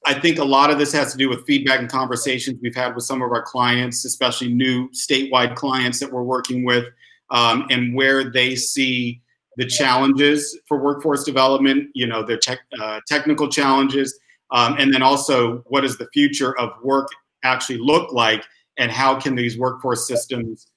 I think a lot of this has to do with feedback and conversations we've had with some of our clients, especially new statewide clients that we're working with, and where they see the challenges for workforce development, the technical challenges, and then also what does the future of work actually look like, and how can these workforce systems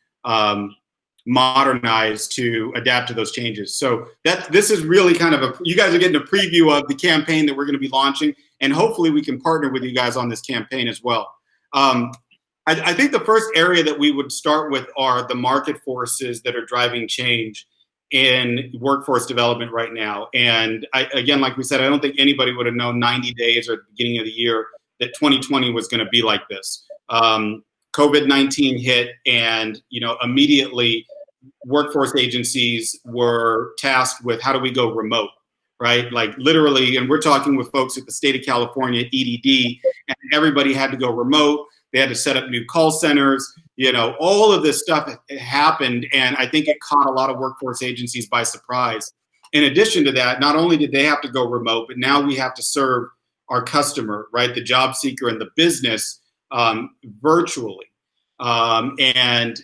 modernize to adapt to those changes. So this is really kind of you guys are getting a preview of the campaign that we're going to be launching, and hopefully we can partner with you guys on this campaign as well. I think the first area that we would start with are the market forces that are driving change in workforce development right now. And again, like we said, I don't think anybody would have known 90 days or at the beginning of the year that 2020 was going to be like this. COVID-19 hit, and immediately workforce agencies were tasked with how do we go remote, right? Like literally, and we're talking with folks at the state of California, EDD, and everybody had to go remote. They had to set up new call centers. All of this stuff happened, and I think it caught a lot of workforce agencies by surprise. In addition to that, not only did they have to go remote, but now we have to serve our customer, right, the job seeker and the business virtually. And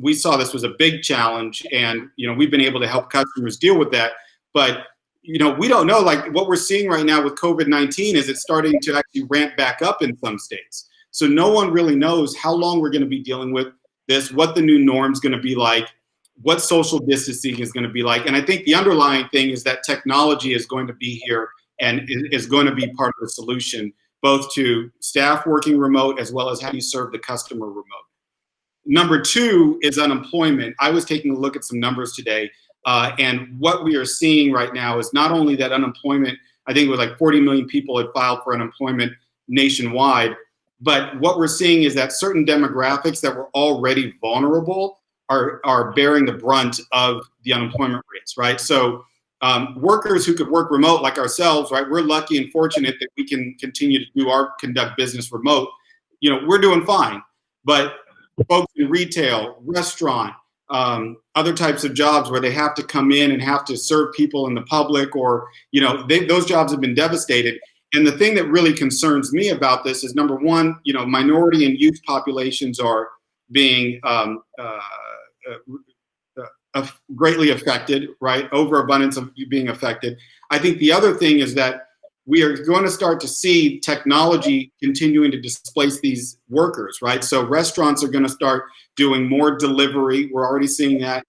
we saw this was a big challenge, and we've been able to help customers deal with that. But we don't know, like what we're seeing right now with COVID-19 is it's starting to actually ramp back up in some states. So no one really knows how long we're going to be dealing with this, what the new norm's going to be like, what social distancing is going to be like. And I think the underlying thing is that technology is going to be here and is going to be part of the solution, both to staff working remote as well as how do you serve the customer remote. Number two is unemployment. I was taking a look at some numbers today, and what we are seeing right now is not only that unemployment, I think it was like 40 million people had filed for unemployment nationwide, but what we're seeing is that certain demographics that were already vulnerable are bearing the brunt of the unemployment rates, right? So workers who could work remote like ourselves, right? We're lucky and fortunate that we can continue to conduct business remote. We're doing fine. But folks in retail, restaurant, other types of jobs where they have to come in and have to serve people in the public, or, those jobs have been devastated. And the thing that really concerns me about this is, number one, minority and youth populations are being greatly affected, right? Overabundance of being affected. I think the other thing is that we are going to start to see technology continuing to displace these workers, right? So restaurants are going to start doing more delivery. We're already seeing that.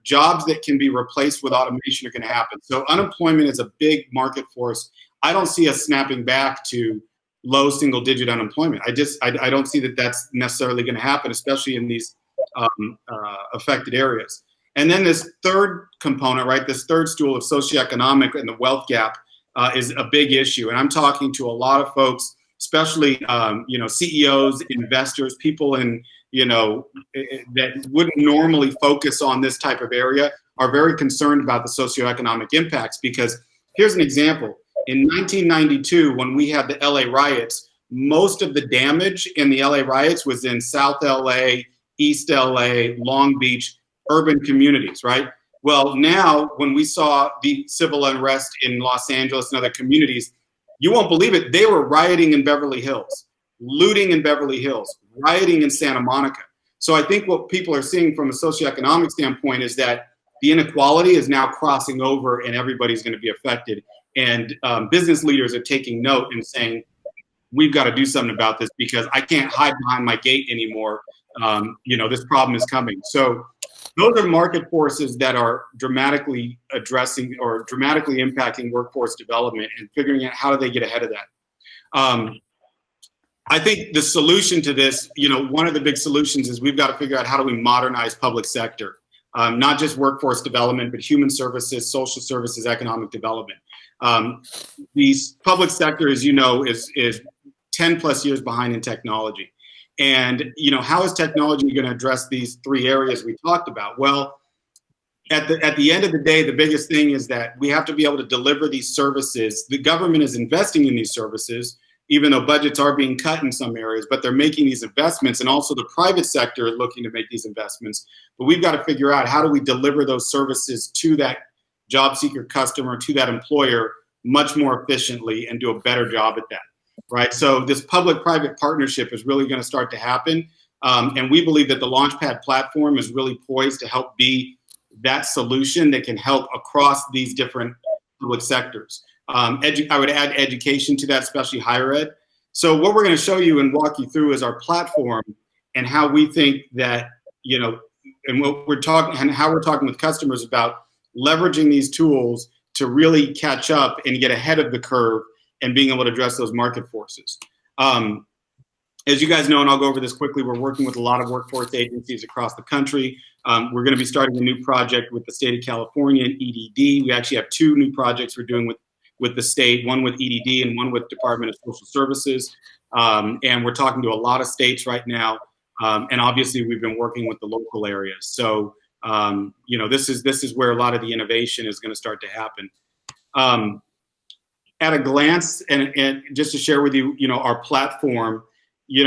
Jobs that can be replaced with automation are going to happen. So unemployment is a big market force. I don't see us snapping back to low single-digit unemployment. I don't see that that's necessarily going to happen, especially in these affected areas. And then this third component, right, this third stool of socioeconomic and the wealth gap is a big issue. And I'm talking to a lot of folks, especially CEOs, investors, people in that wouldn't normally focus on this type of area, are very concerned about the socioeconomic impacts. Because here's an example. In 1992, when we had the LA riots, most of the damage in the LA riots was in South LA, East LA, Long Beach, urban communities, right? Well, now when we saw the civil unrest in Los Angeles and other communities, you won't believe it, they were rioting in Beverly Hills, looting in Beverly Hills, rioting in Santa Monica. So I think what people are seeing from a socioeconomic standpoint is that the inequality is now crossing over and everybody's going to be affected. And business leaders are taking note and saying, we've got to do something about this because I can't hide behind my gate anymore. This problem is coming. So those are market forces that are dramatically addressing or dramatically impacting workforce development and figuring out how do they get ahead of that. I think the solution to this, one of the big solutions is we've got to figure out how do we modernize public sector, not just workforce development, but human services, social services, economic development. The public sector, as you know, is 10 plus years behind in technology. And, how is technology going to address these three areas we talked about? Well, at the end of the day, the biggest thing is that we have to be able to deliver these services. The government is investing in these services, even though budgets are being cut in some areas, but they're making these investments, and also the private sector is looking to make these investments. But we've got to figure out how do we deliver those services to that job seeker customer, to that employer much more efficiently and do a better job at that, right? So this public-private partnership is really going to start to happen. And we believe that the Launchpad platform is really poised to help be that solution that can help across these different public sectors. I would add education to that, especially higher ed. So what we're going to show you and walk you through is our platform and how we think that, and what we're talking and how we're talking with customers about leveraging these tools to really catch up and get ahead of the curve and being able to address those market forces. As you guys know, and I'll go over this quickly, we're working with a lot of workforce agencies across the country. We're going to be starting a new project with the state of California and EDD. We actually have 2 new projects we're doing with the state, one with EDD and one with Department of Social Services. And we're talking to a lot of states right now. And obviously we've been working with the local areas. So, this is where a lot of the innovation is going to start to happen. At a glance, and just to share with you, our platform,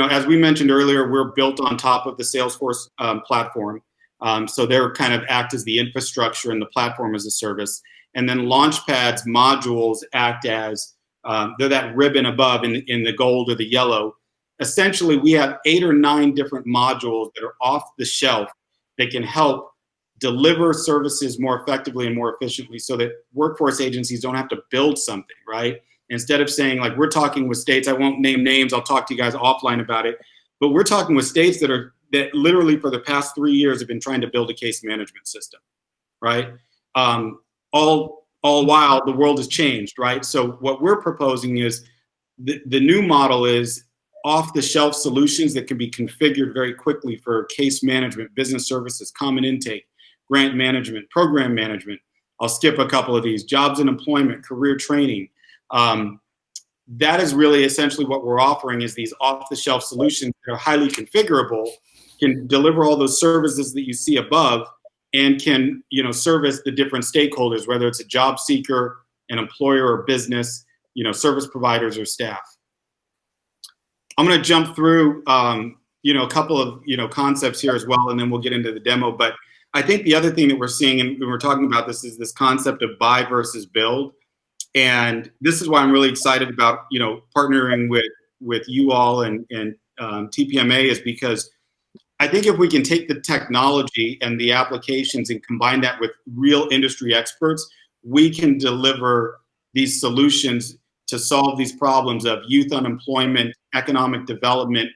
as we mentioned earlier, we're built on top of the Salesforce platform. So they're kind of act as the infrastructure and the platform as a service. And then Launchpad's modules act as, they're that ribbon above in the gold or the yellow. Essentially, we have 8 or 9 different modules that are off the shelf that can help deliver services more effectively and more efficiently so that workforce agencies don't have to build something, right? Instead of saying, like, we're talking with states, I won't name names, I'll talk to you guys offline about it, but we're talking with states that literally for the past 3 years have been trying to build a case management system, right? All while the world has changed, right? So what we're proposing is the new model is off-the-shelf solutions that can be configured very quickly for case management, business services, common intake, grant management, program management. I'll skip a couple of these, jobs and employment, career training. That is really essentially what we're offering is these off-the-shelf solutions that are highly configurable, can deliver all those services that you see above, and can service the different stakeholders, whether it's a job seeker, an employer or business, service providers or staff. I'm going to jump through a couple of concepts here as well, and then we'll get into the demo. But I think the other thing that we're seeing, and we're talking about this, is this concept of buy versus build. And this is why I'm really excited about partnering with you all and TPMA, is because I think if we can take the technology and the applications and combine that with real industry experts, we can deliver these solutions to solve these problems of youth unemployment, economic development,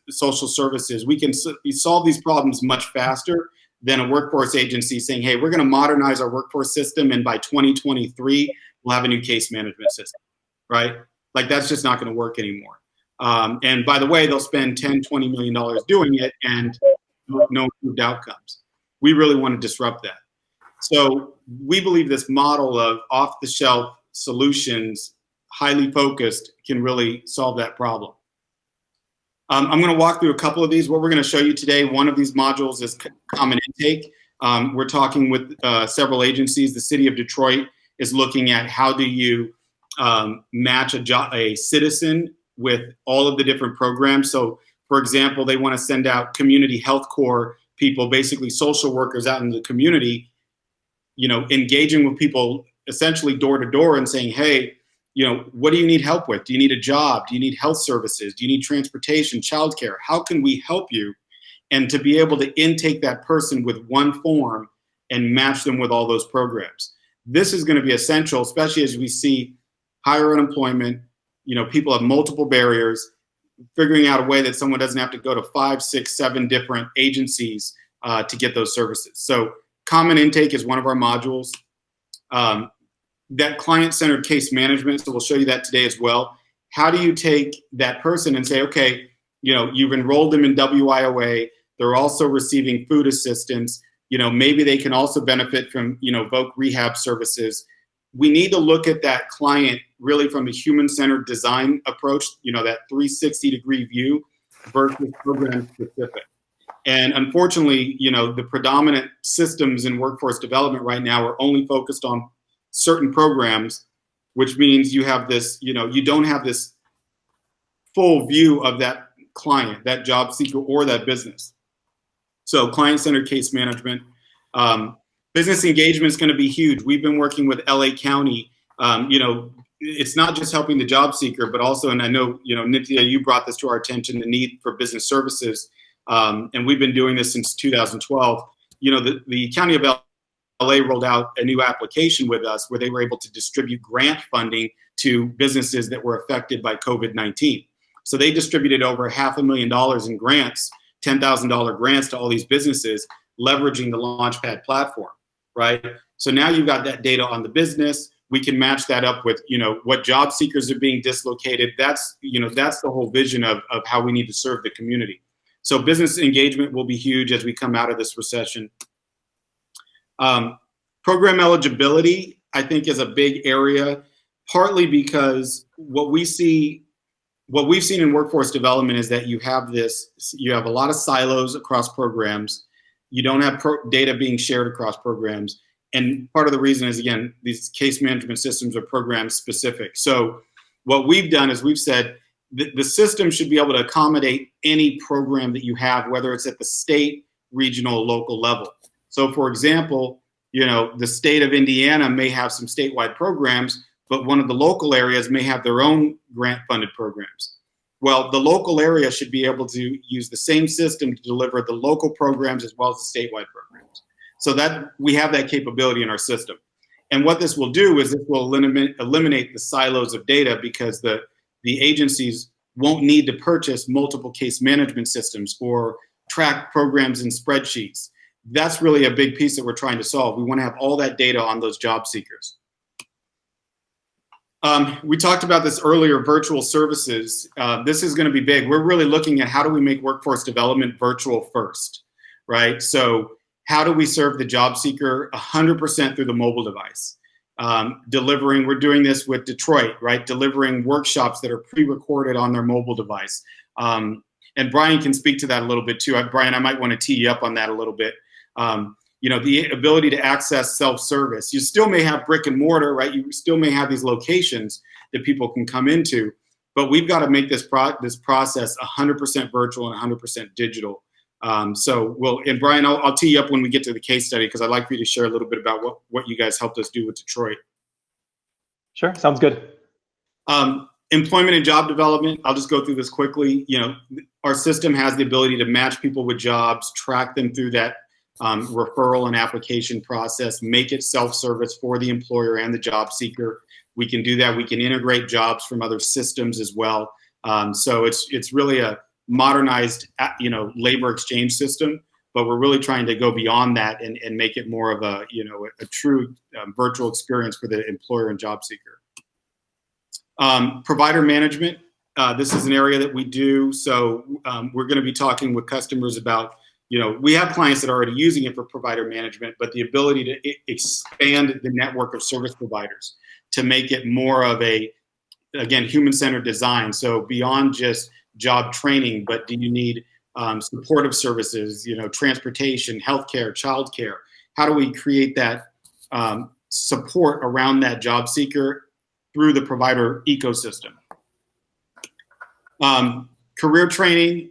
social services. We can solve these problems much faster than a workforce agency saying, hey, we're going to modernize our workforce system, and by 2023, we'll have a new case management system, right? Like, that's just not going to work anymore. And by the way, they'll spend $10, $20 million doing it and no improved outcomes. We really want to disrupt that. So we believe this model of off-the-shelf solutions, highly focused, can really solve that problem. I'm going to walk through a couple of these. What we're going to show you today, one of these modules is common intake. We're talking with several agencies. The city of Detroit is looking at how do you match a citizen with all of the different programs. So, for example, they want to send out community health corps people, basically social workers out in the community, engaging with people essentially door to door and saying, hey, what do you need help with? Do you need a job? Do you need health services? Do you need transportation, childcare? How can we help you? And to be able to intake that person with one form and match them with all those programs. This is going to be essential, especially as we see higher unemployment, people have multiple barriers, figuring out a way that someone doesn't have to go to 5, 6, 7 different agencies to get those services. So common intake is one of our modules. That client-centered case management, so we'll show you that today as well. How do you take that person and say, okay, you've enrolled them in WIOA, they're also receiving food assistance, maybe they can also benefit from, VOC rehab services. We need to look at that client really from a human-centered design approach, that 360-degree view versus program specific. And unfortunately, the predominant systems in workforce development right now are only focused on certain programs, which means you have this, you don't have this full view of that client, that job seeker, or that business. So client-centered case management. Business engagement is going to be huge. We've been working with LA County You know, it's not just helping the job seeker, but also, and I know, you know, Nithya, you brought this to our attention, the need for business services. And we've been doing this since 2012. You know, the County of LA rolled out a new application with us where they were able to distribute grant funding to businesses that were affected by COVID-19. So they distributed over $500,000 in grants, $10,000 grants to all these businesses, leveraging the Launchpad platform, right? So now you've got that data on the business. We can match that up with, you know, what job seekers are being dislocated. That's, you know, that's the whole vision of how we need to serve the community. So business engagement will be huge as we come out of this recession. Program eligibility, I think, is a big area, partly because what we've seen in workforce development is that you have a lot of silos across programs. You don't have data being shared across programs. And part of the reason is, again, these case management systems are program specific. So what we've done is we've said the system should be able to accommodate any program that you have, whether it's at the state, regional, local level. So for example, you know, the state of Indiana may have some statewide programs, but one of the local areas may have their own grant funded programs. Well, the local area should be able to use the same system to deliver the local programs as well as the statewide programs. So that we have that capability in our system. And what this will do is it will eliminate the silos of data, because the agencies won't need to purchase multiple case management systems or track programs in spreadsheets. That's really a big piece that we're trying to solve. We want to have all that data on those job seekers. We talked about this earlier, virtual services. This is going to be big. We're really looking at how do we make workforce development virtual first, right? So how do we serve the job seeker 100% through the mobile device? We're doing this with Detroit, right? Delivering workshops that are pre-recorded on their mobile device. And Brian can speak to that a little bit too. Brian, I might want to tee you up on that a little bit. You know, the ability to access self-service. You still may have brick and mortar, right? You still may have these locations that people can come into, but we've got to make this process 100% virtual and 100% digital. And Brian, I'll tee you up when we get to the case study, because I'd like for you to share a little bit about what you guys helped us do with Detroit. Sure, sounds good. Employment and job development, I'll just go through this quickly. You know, our system has the ability to match people with jobs, track them through that referral and application process, make it self-service for the employer and the job seeker. We can do that. We can integrate jobs from other systems as well. So it's really a modernized, you know, labor exchange system, but we're really trying to go beyond that and make it more of a, you know, a true virtual experience for the employer and job seeker. Provider management. This is an area that we do. So we're going to be talking with customers about, you know, we have clients that are already using it for provider management, but the ability to expand the network of service providers to make it more of a, again, human-centered design. So beyond just job training, but do you need supportive services, you know, transportation, healthcare, childcare? How do we create that support around that job seeker through the provider ecosystem? Career training,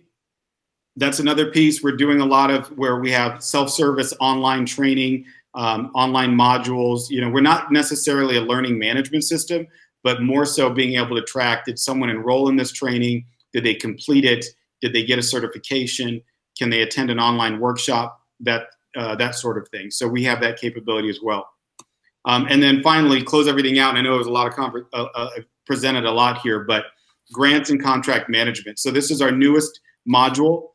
that's another piece. We're doing a lot of where we have self-service online training, online modules. You know, we're not necessarily a learning management system, but more so being able to track, did someone enroll in this training? Did they complete it? Did they get a certification? Can they attend an online workshop? That sort of thing. So we have that capability as well. And then finally, close everything out. And I know it was a lot of presented a lot here, but grants and contract management. So this is our newest module.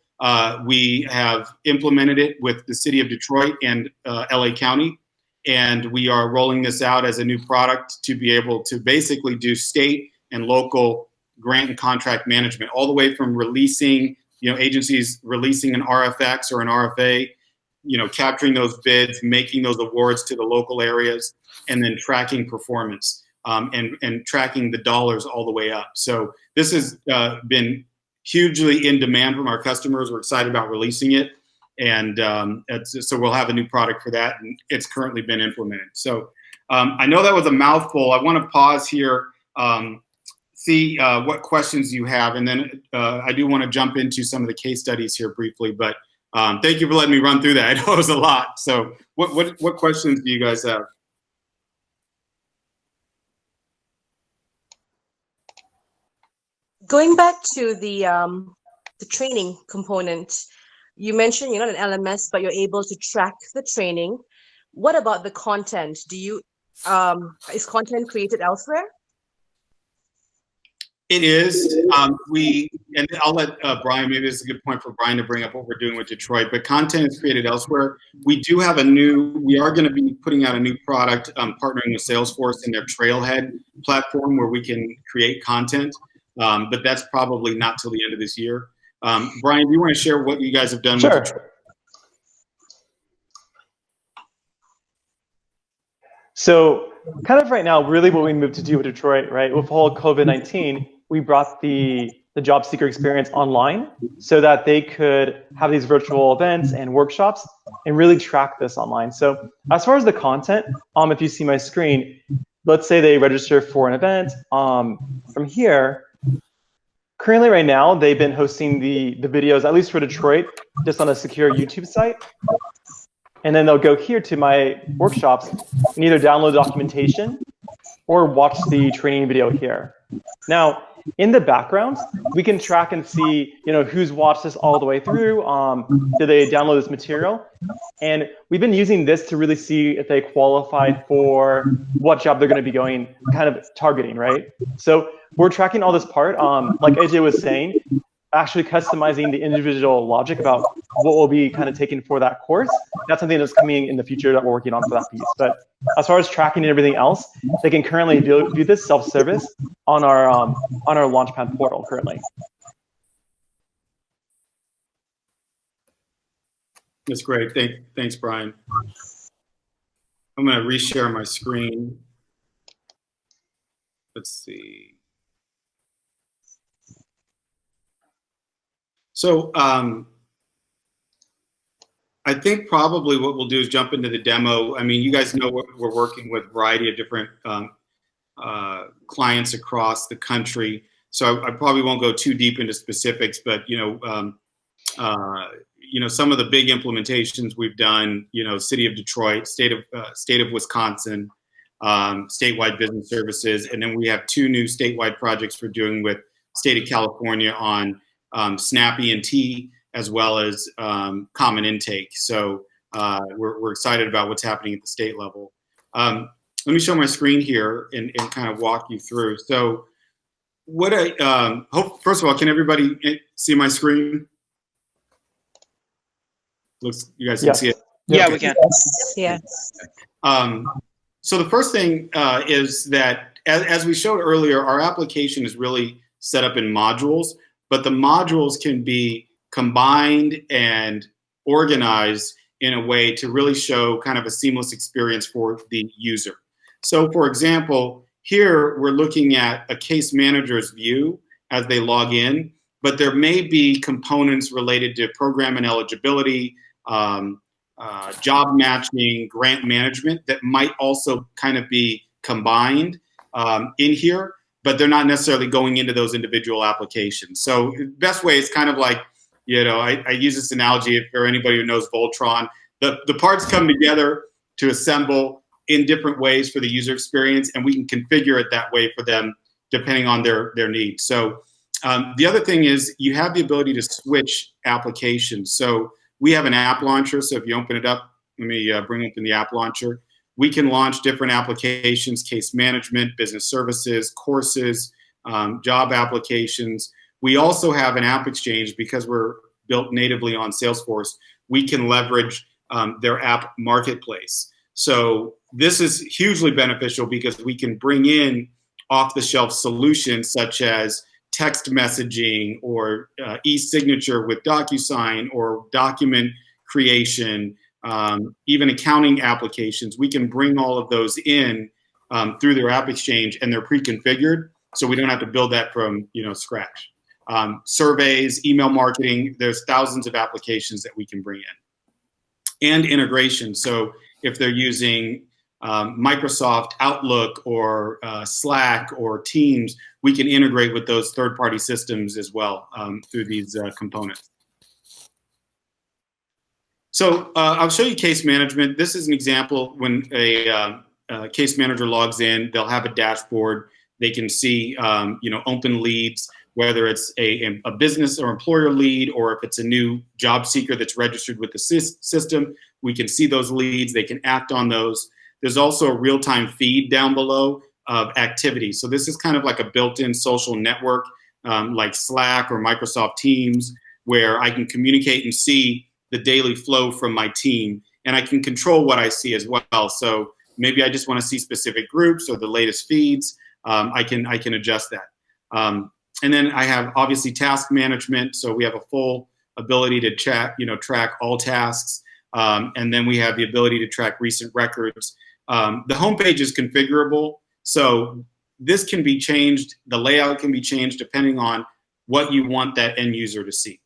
We have implemented it with the city of Detroit and LA County, and we are rolling this out as a new product to be able to basically do state and local grant and contract management, all the way from releasing, you know, agencies releasing an RFX or an RFA, you know, capturing those bids, making those awards to the local areas, and then tracking performance and tracking the dollars all the way up. So this has been hugely in demand from our customers. We're excited about releasing it. And so we'll have a new product for that, and it's currently been implemented. So I know that was a mouthful. I want to pause here, see what questions you have, and then I do want to jump into some of the case studies here briefly, but thank you for letting me run through that. I know it was a lot. So what questions do you guys have? Going back to the training component, you mentioned you're not an LMS, but you're able to track the training. What about the content? Do you is content created elsewhere? It is. And I'll let Brian, maybe this is a good point for Brian to bring up what we're doing with Detroit, but content is created elsewhere. We are going to be putting out a new product, partnering with Salesforce in their Trailhead platform where we can create content, but that's probably not till the end of this year. Brian, do you want to share what you guys have done with Detroit? Sure. So kind of right now, really what we moved to do with Detroit, right, with whole COVID-19, we brought the job seeker experience online so that they could have these virtual events and workshops and really track this online. So as far as the content, if you see my screen, let's say they register for an event. From here, currently right now, they've been hosting the videos, at least for Detroit, just on a secure YouTube site. And then they'll go here to my workshops and either download documentation or watch the training video here. Now, in the background, we can track and see, who's watched this all the way through. Did they download this material? And we've been using this to really see if they qualified for what job they're going to be going, kind of targeting, right? So we're tracking all this part. Like AJ was saying, actually customizing the individual logic about what will be kind of taken for that course. That's something that's coming in the future that we're working on for that piece. But as far as tracking and everything else, they can currently do this self-service on our Launchpad portal currently. That's great. Thanks, Brian. I'm going to reshare my screen. Let's see. So I think probably what we'll do is jump into the demo. I mean, you guys know we're working with a variety of different clients across the country. So I probably won't go too deep into specifics, but some of the big implementations we've done, City of Detroit, state of Wisconsin, statewide business services, and then we have 2 new statewide projects we're doing with state of California on Snap ENT as well as Common Intake. So we're excited about what's happening at the state level. Let me show my screen here and kind of walk you through. So what first of all, can everybody see my screen? Looks, you guys can see it? Yeah, Okay. we can. Yeah. So the first thing is that, as we showed earlier, our application is really set up in modules, but the modules can be combined and organized in a way to really show kind of a seamless experience for the user. So for example, here we're looking at a case manager's view as they log in, but there may be components related to program and eligibility, job matching, grant management that might also kind of be combined in here, but they're not necessarily going into those individual applications. So the best way is kind of like, I use this analogy for anybody who knows Voltron. The parts come together to assemble in different ways for the user experience, and we can configure it that way for them depending on their needs. So the other thing is you have the ability to switch applications. So we have an app launcher. So if you open it up, let me bring up in the app launcher. We can launch different applications, case management, business services, courses, job applications. We also have an app exchange because we're built natively on Salesforce. We can leverage their app marketplace. So this is hugely beneficial because we can bring in off-the-shelf solutions such as text messaging or e-signature with DocuSign or document creation, even accounting applications. We can bring all of those in through their app exchange, and they're pre-configured, so we don't have to build that from scratch. Surveys, email marketing, there's thousands of applications that we can bring in. And integration, so if they're using Microsoft Outlook or Slack or Teams, we can integrate with those third-party systems as well through these components. So I'll show you case management. This is an example when a case manager logs in, they'll have a dashboard. They can see open leads. whether it's a business or employer lead, or if it's a new job seeker that's registered with the system, we can see those leads, they can act on those. There's also a real-time feed down below of activity. So this is kind of like a built-in social network, like Slack or Microsoft Teams, where I can communicate and see the daily flow from my team, and I can control what I see as well. So maybe I just want to see specific groups or the latest feeds. I can adjust that. And then I have obviously task management. So we have a full ability to track all tasks. And then we have the ability to track recent records. The homepage is configurable. So this can be changed. The layout can be changed depending on what you want that end user to see.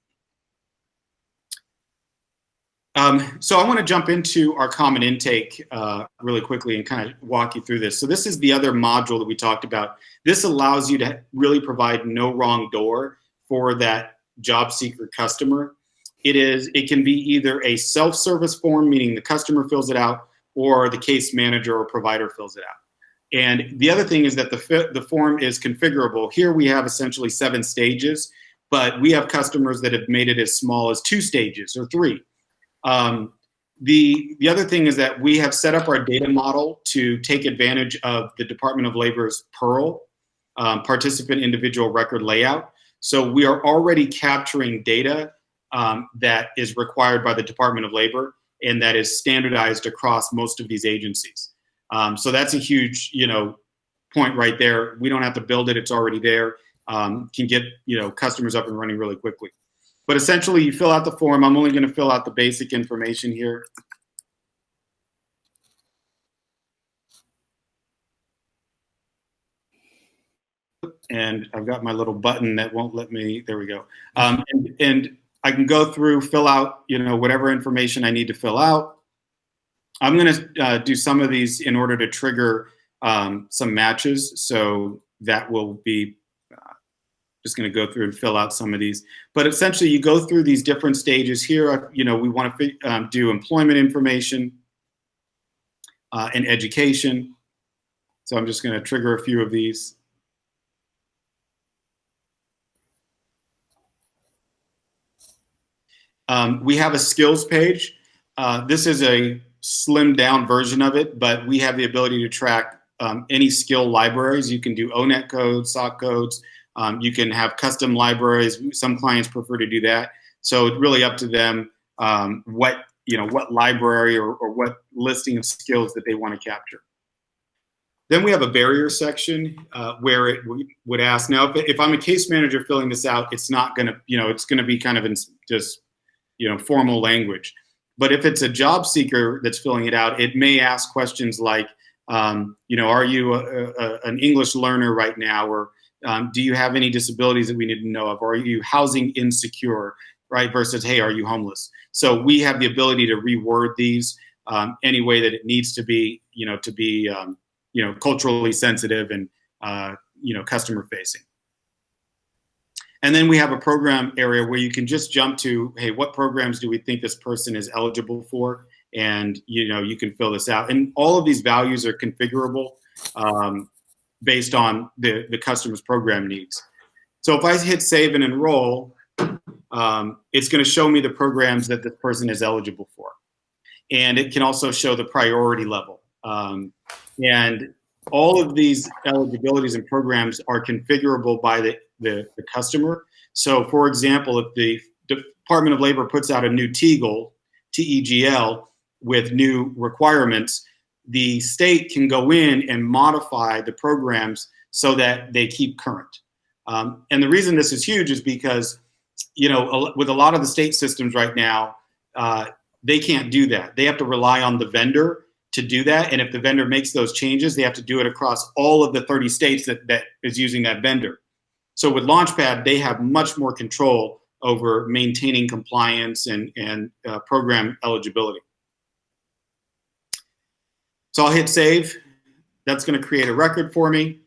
So I want to jump into our common intake really quickly and kind of walk you through this. So this is the other module that we talked about. This allows you to really provide no wrong door for that job seeker customer. It can be either a self-service form, meaning the customer fills it out, or the case manager or provider fills it out. And the other thing is that the form is configurable. Here we have essentially 7 stages, but we have customers that have made it as small as 2 stages or 3. The other thing is that we have set up our data model to take advantage of the Department of Labor's PIRL, participant individual record layout. So we are already capturing data that is required by the Department of Labor and that is standardized across most of these agencies. So that's a huge, point right there. We don't have to build it; it's already there. Can get customers up and running really quickly. But essentially, you fill out the form. I'm only going to fill out the basic information here. And I've got my little button that won't let me. There we go. And I can go through, fill out, whatever information I need to fill out. I'm going to do some of these in order to trigger some matches. So that will be just going to go through and fill out some of these. But essentially, you go through these different stages here. We want to do employment information and education. So I'm just going to trigger a few of these. We have a skills page. This is a slimmed down version of it, but we have the ability to track any skill libraries. You can do ONET codes, SOC codes. You can have custom libraries. Some clients prefer to do that. So it's really up to them what library or what listing of skills that they want to capture. Then we have a barrier section where it would ask. Now, if I'm a case manager filling this out, it's not going to, it's going to be kind of in just, formal language. But if it's a job seeker that's filling it out, it may ask questions like, are you an English learner right now? Or do you have any disabilities that we need to know of? Or are you housing insecure, right? Versus, hey, are you homeless? So we have the ability to reword these any way that it needs to be, culturally sensitive and, customer facing. And then we have a program area where you can just jump to, hey, what programs do we think this person is eligible for? And, you can fill this out. And all of these values are configurable based on the customer's program needs. So if I hit save and enroll, it's going to show me the programs that this person is eligible for. And it can also show the priority level. And all of these eligibilities and programs are configurable by the customer. So for example, if the Department of Labor puts out a new TEGL, TEGL, with new requirements, the state can go in and modify the programs so that they keep current. And the reason this is huge is because, with a lot of the state systems right now, they can't do that. They have to rely on the vendor to do that. And if the vendor makes those changes, they have to do it across all of the 30 states that is using that vendor. So with Launchpad, they have much more control over maintaining compliance and program eligibility. So I'll hit save. That's going to create a record for me.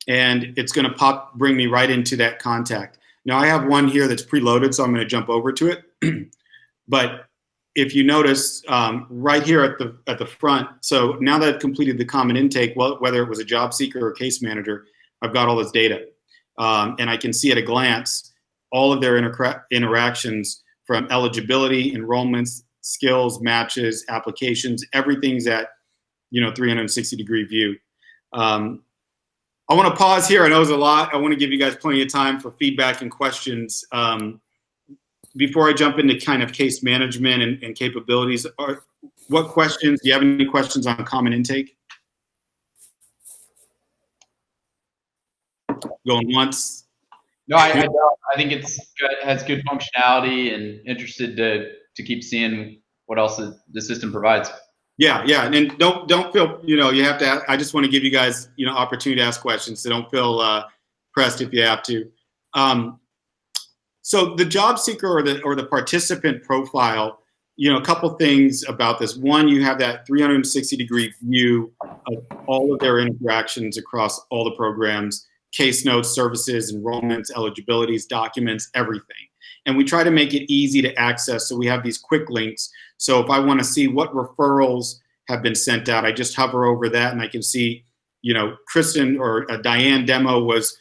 And it's going to bring me right into that contact. Now I have one here that's preloaded, so I'm going to jump over to it. But if you notice right here at the front, so now that I've completed the common intake, well, whether it was a job seeker or case manager, I've got all this data. And I can see at a glance all of their interactions, from eligibility, enrollments, skills, matches, applications, everything's at 360-degree view. I want to pause here. I know it's a lot. I want to give you guys plenty of time for feedback and questions. Before I jump into kind of case management and capabilities, what questions, do you have any questions on common intake? Going once? No, I don't. I think it's good, has good functionality, and interested to keep seeing what else the system provides. Yeah, and don't feel you have to. I just want to give you guys opportunity to ask questions, so don't feel pressed if you have to. So the job seeker or the participant profile, a couple things about this. One, you have that 360-degree view of all of their interactions across all the programs, case notes, services, enrollments, eligibilities, documents, everything. And we try to make it easy to access, so we have these quick links. So if I want to see what referrals have been sent out, I just hover over that and I can see, Kristen or Diane Demo was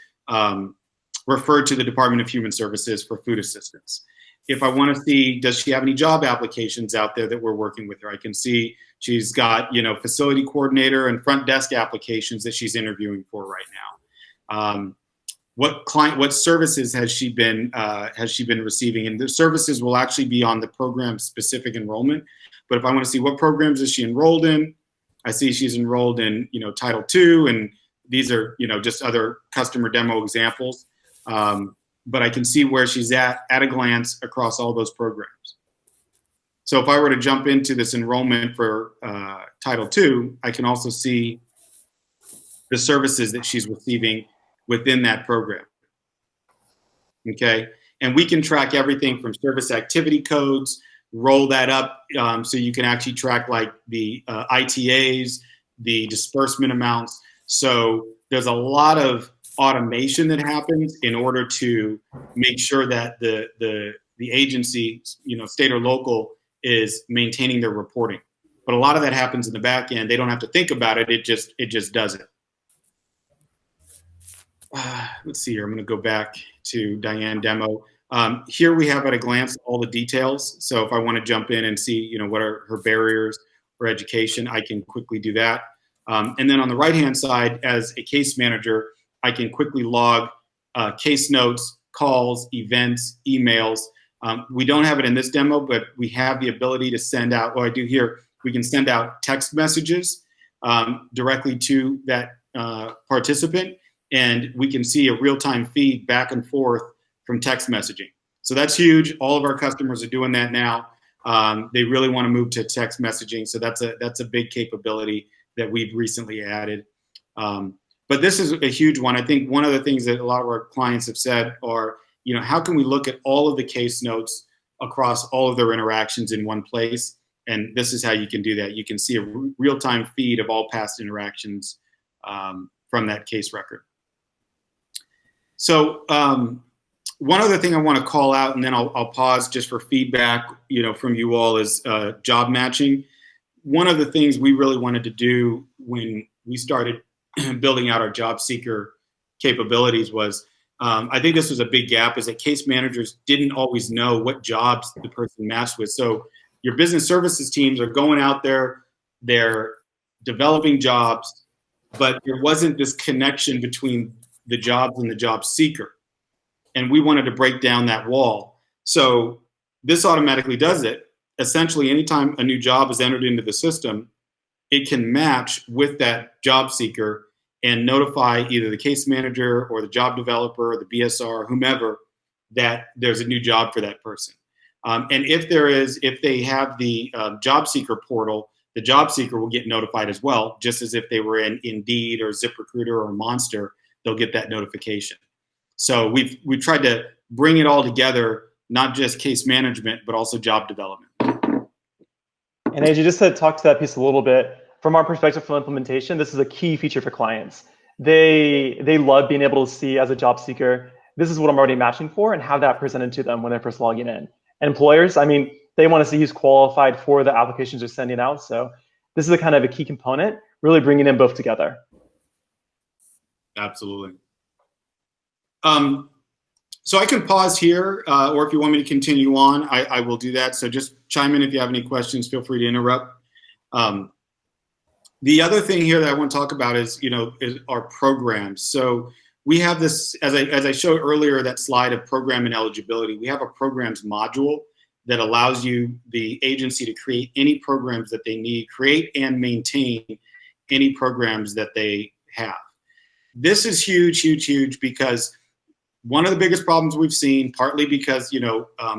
referred to the Department of Human Services for food assistance. If I want to see, does she have any job applications out there that we're working with her? I can see she's got, facility coordinator and front desk applications that she's interviewing for right now. What services has she been receiving? And the services will actually be on the program specific enrollment. But if I want to see what programs is she enrolled in, I see she's enrolled in, Title II, and these are, just other customer demo examples. But I can see where she's at a glance across all those programs. So if I were to jump into this enrollment for Title II, I can also see the services that she's receiving within that program. Okay, and we can track everything from service activity codes, roll that up so you can actually track like the ITAs, the disbursement amounts. So there's a lot of automation that happens in order to make sure that the agency, state or local, is maintaining their reporting. But a lot of that happens in the back end. They don't have to think about it. It just does it. Let's see here. I'm going to go back to Diane Demo. Here we have at a glance all the details. So if I want to jump in and see, what are her barriers for education, I can quickly do that. And then on the right-hand side, as a case manager, I can quickly log case notes, calls, events, emails. We don't have it in this demo, but we have the ability to send out, I do here, we can send out text messages directly to that participant, and we can see a real-time feed back and forth from text messaging. So that's huge. All of our customers are doing that now. They really want to move to text messaging, so that's a big capability that we've recently added. But this is a huge one. I think one of the things that a lot of our clients have said are, how can we look at all of the case notes across all of their interactions in one place? And this is how you can do that. You can see a real-time feed of all past interactions from that case record. So one other thing I want to call out, and then I'll pause just for feedback, from you all, is job matching. One of the things we really wanted to do when we started building out our job seeker capabilities was, I think this was a big gap, is that case managers didn't always know what jobs the person matched with. So your business services teams are going out there, they're developing jobs, but there wasn't this connection between the jobs and the job seeker. And we wanted to break down that wall. So this automatically does it. Essentially, anytime a new job is entered into the system, it can match with that job seeker and notify either the case manager or the job developer or the BSR, whomever, that there's a new job for that person. And if they have the job seeker portal, the job seeker will get notified as well, just as if they were in Indeed or ZipRecruiter or Monster, they'll get that notification. So we've tried to bring it all together, not just case management, but also job development. And AJ, just to talk to that piece a little bit, from our perspective from implementation, this is a key feature for clients. They love being able to see, as a job seeker, this is what I'm already matching for, and have that presented to them when they're first logging in. Employers, they want to see who's qualified for the applications they're sending out. So this is a kind of a key component, really bringing them both together. Absolutely. So I can pause here, or if you want me to continue on, I will do that. So just chime in if you have any questions. Feel free to interrupt. The other thing here that I want to talk about is, is our programs. So we have this, as I showed earlier, that slide of program and eligibility. We have a programs module that allows the agency, to create any programs that they need, create and maintain any programs that they have. This is huge, huge, huge, because one of the biggest problems we've seen, partly because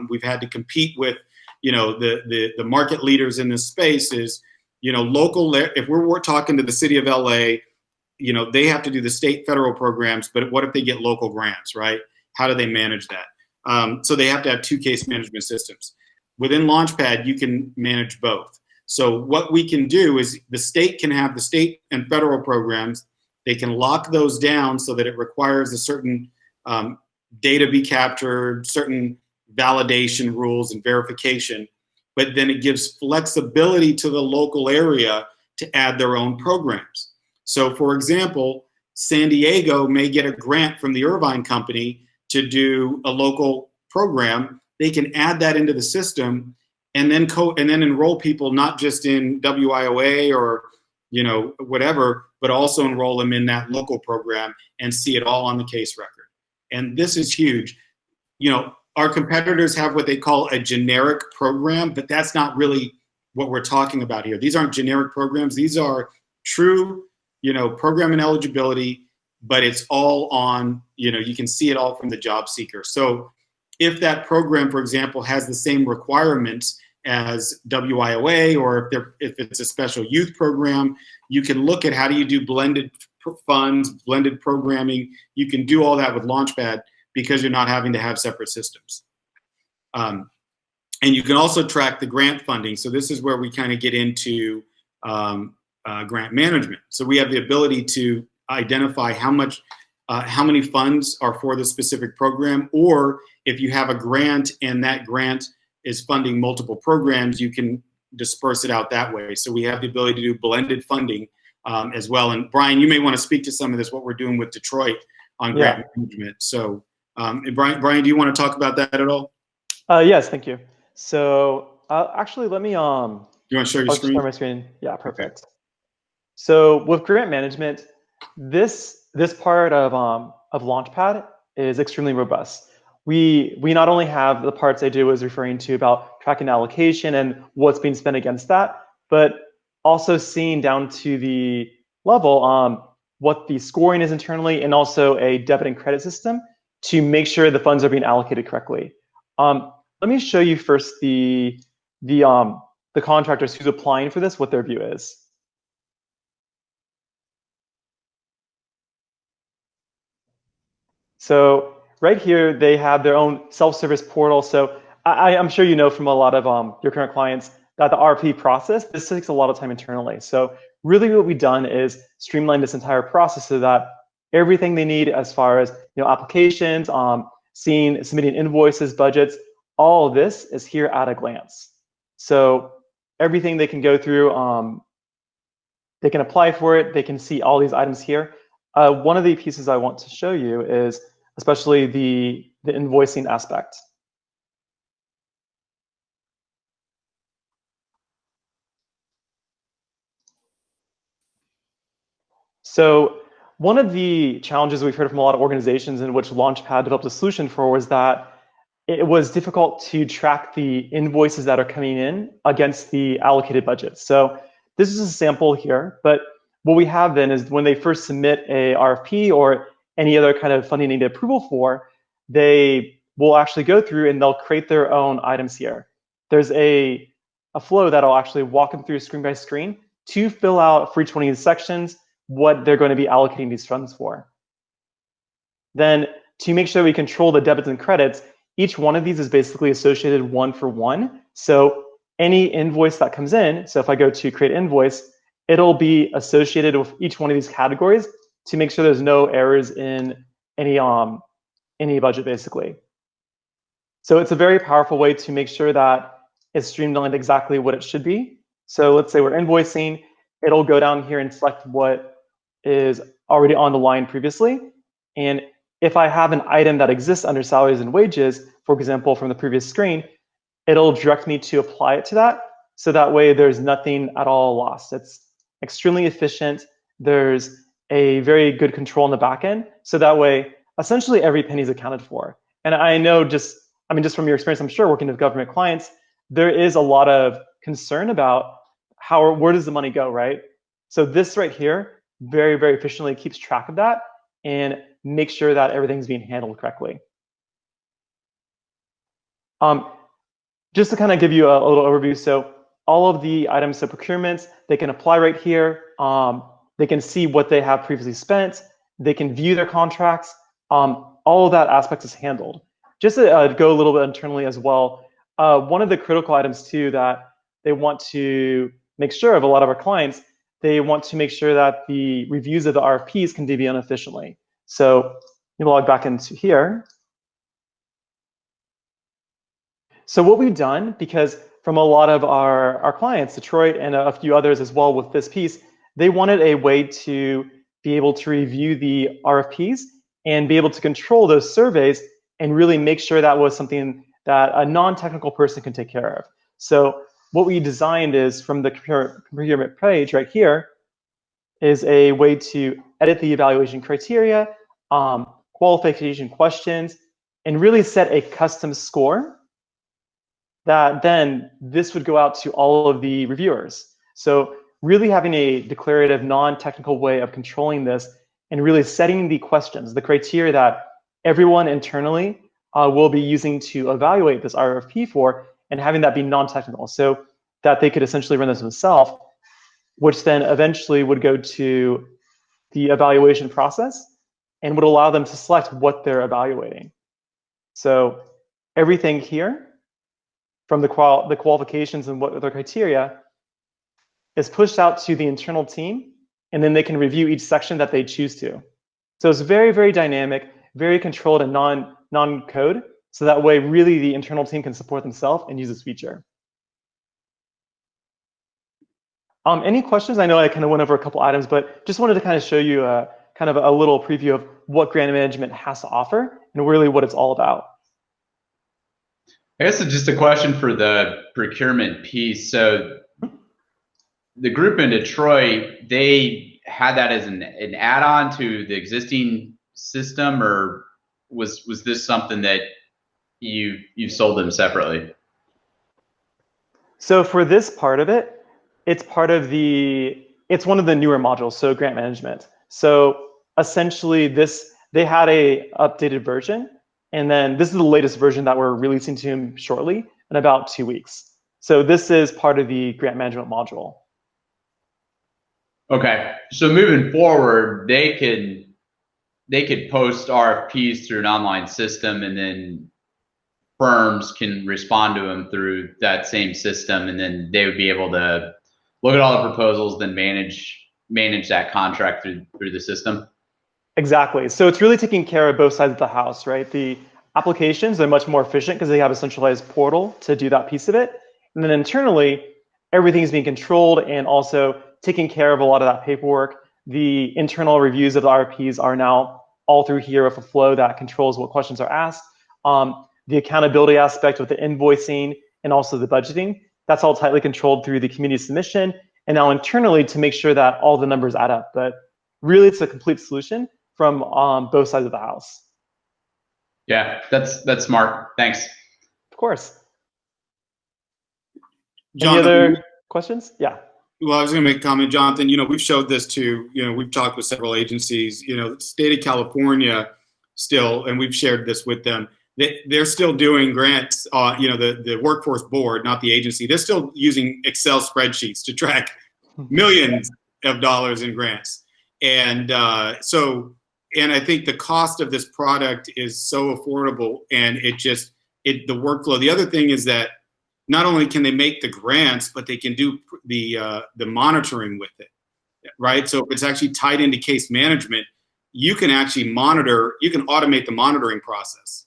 we've had to compete with the market leaders in this space, is local. If we're talking to the city of LA, they have to do the state federal programs, but what if they get local grants, right? How do they manage that? So they have to have two case management systems. Within Launchpad, you can manage both. So what we can do is the state can have the state and federal programs. They can lock those down so that it requires a certain data be captured, certain validation rules and verification, but then it gives flexibility to the local area to add their own programs. So for example, San Diego may get a grant from the Irvine company to do a local program. They can add that into the system and then enroll people not just in WIOA or whatever, but also enroll them in that local program and see it all on the case record. And this is huge. Our competitors have what they call a generic program, but that's not really what we're talking about here. These aren't generic programs. These are true, program and eligibility, but it's all on, you can see it all from the job seeker. So if that program, for example, has the same requirements as WIOA, or if it's a special youth program, you can look at how do you do blended funds, blended programming. You can do all that with Launchpad because you're not having to have separate systems. And you can also track the grant funding. So this is where we kind of get into grant management. So we have the ability to identify how many funds are for the specific program, or if you have a grant and that grant is funding multiple programs, you can disperse it out that way. So we have the ability to do blended funding as well. And Brian, you may want to speak to some of this, what we're doing with Detroit on grant management. So Brian, do you want to talk about that at all? Yes, thank you. So actually, let me you want to share your screen? Share my screen. Yeah, perfect. Okay. So with grant management, this part of Launchpad is extremely robust. We not only have the parts I was referring to about tracking allocation and what's being spent against that, but also seeing down to the level what the scoring is internally, and also a debit and credit system to make sure the funds are being allocated correctly. Let me show you first the contractors who's applying for this, what their view is. So right here, they have their own self-service portal. So I'm sure you know from a lot of your current clients that the RFP process, this takes a lot of time internally. So really what we've done is streamline this entire process so that everything they need as far as applications, submitting invoices, budgets, all of this is here at a glance. So everything they can go through, they can apply for it, they can see all these items here. One of the pieces I want to show you is especially the invoicing aspect. So one of the challenges we've heard from a lot of organizations in which Launchpad developed a solution for was that it was difficult to track the invoices that are coming in against the allocated budget. So this is a sample here, but what we have then is when they first submit a RFP or any other kind of funding they need approval for, they will actually go through and they'll create their own items here. There's a flow that'll actually walk them through screen by screen to fill out for each one of these sections what they're going to be allocating these funds for. Then to make sure we control the debits and credits, each one of these is basically associated one for one. So any invoice that comes in, so if I go to create invoice, it'll be associated with each one of these categories to make sure there's no errors in any budget basically. So it's a very powerful way to make sure that it's streamlined exactly what it should be. So let's say we're invoicing, it'll go down here and select what is already on the line previously. And if I have an item that exists under salaries and wages, for example, from the previous screen, it'll direct me to apply it to that. So that way there's nothing at all lost. It's extremely efficient. There's a very good control in the back end. So that way, essentially every penny is accounted for. And I know just from your experience, I'm sure working with government clients, there is a lot of concern about where does the money go, right? So this right here, very, very efficiently keeps track of that and makes sure that everything's being handled correctly. Just to kind of give you a little overview, so all of the items, so procurements, they can apply right here. They can see what they have previously spent. They can view their contracts. All of that aspect is handled. Just to go a little bit internally as well, one of the critical items too that they want to make sure of, a lot of our clients, they want to make sure that the reviews of the RFPs can be done efficiently. So you log back into here. So what we've done, because from a lot of our clients, Detroit and a few others as well with this piece, they wanted a way to be able to review the RFPs and be able to control those surveys and really make sure that was something that a non-technical person can take care of. So what we designed is, from the procurement page right here, is a way to edit the evaluation criteria, qualification questions, and really set a custom score that then this would go out to all of the reviewers. So really having a declarative, non-technical way of controlling this and really setting the questions, the criteria that everyone internally will be using to evaluate this RFP for, and having that be non-technical, so that they could essentially run this themselves, which then eventually would go to the evaluation process and would allow them to select what they're evaluating. So everything here, from the qualifications and what their criteria, is pushed out to the internal team, and then they can review each section that they choose to. So it's very, very dynamic, very controlled and non-code, so that way really the internal team can support themselves and use this feature. Any questions? I know I kind of went over a couple items, but just wanted to kind of show you kind of a little preview of what grant management has to offer and really what it's all about. I guess it's just a question for the procurement piece. So the group in Detroit, they had that as an add-on to the existing system, or was this something that you sold them separately? So for this part of it, it's part of it's one of the newer modules, so grant management. So essentially they had a updated version, and then this is the latest version that we're releasing to them shortly in about 2 weeks. So this is part of the grant management module. Okay, so moving forward, they could post RFPs through an online system, and then firms can respond to them through that same system, and then they would be able to look at all the proposals, then manage that contract through the system. Exactly. So it's really taking care of both sides of the house, right? The applications are much more efficient because they have a centralized portal to do that piece of it. And then internally, everything is being controlled and also taking care of a lot of that paperwork. The internal reviews of the RFPs are now all through here with a flow that controls what questions are asked. The accountability aspect with the invoicing and also the budgeting, that's all tightly controlled through the community submission, and now internally to make sure that all the numbers add up. But really, it's a complete solution from both sides of the house. Yeah, that's smart. Thanks. Of course. Jonathan, Any other questions? Yeah. Well, I was going to make a comment, Jonathan. We've showed this to, we've talked with several agencies, the state of California still, and we've shared this with them. They're still doing grants, the workforce board, not the agency. They're still using Excel spreadsheets to track millions of dollars in grants. And and I think the cost of this product is so affordable, and the workflow. The other thing is that not only can they make the grants, but they can do the monitoring with it, right? So if it's actually tied into case management, you can actually you can automate the monitoring process.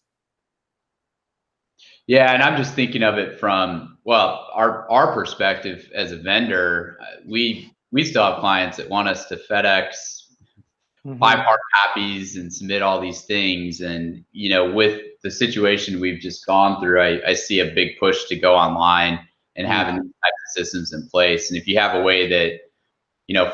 Yeah, and I'm just thinking of it from, well, our perspective as a vendor. We still have clients that want us to FedEx 5 hard copies and submit all these things. And, with the situation we've just gone through, I see a big push to go online and having these types of systems in place. And if you have a way that,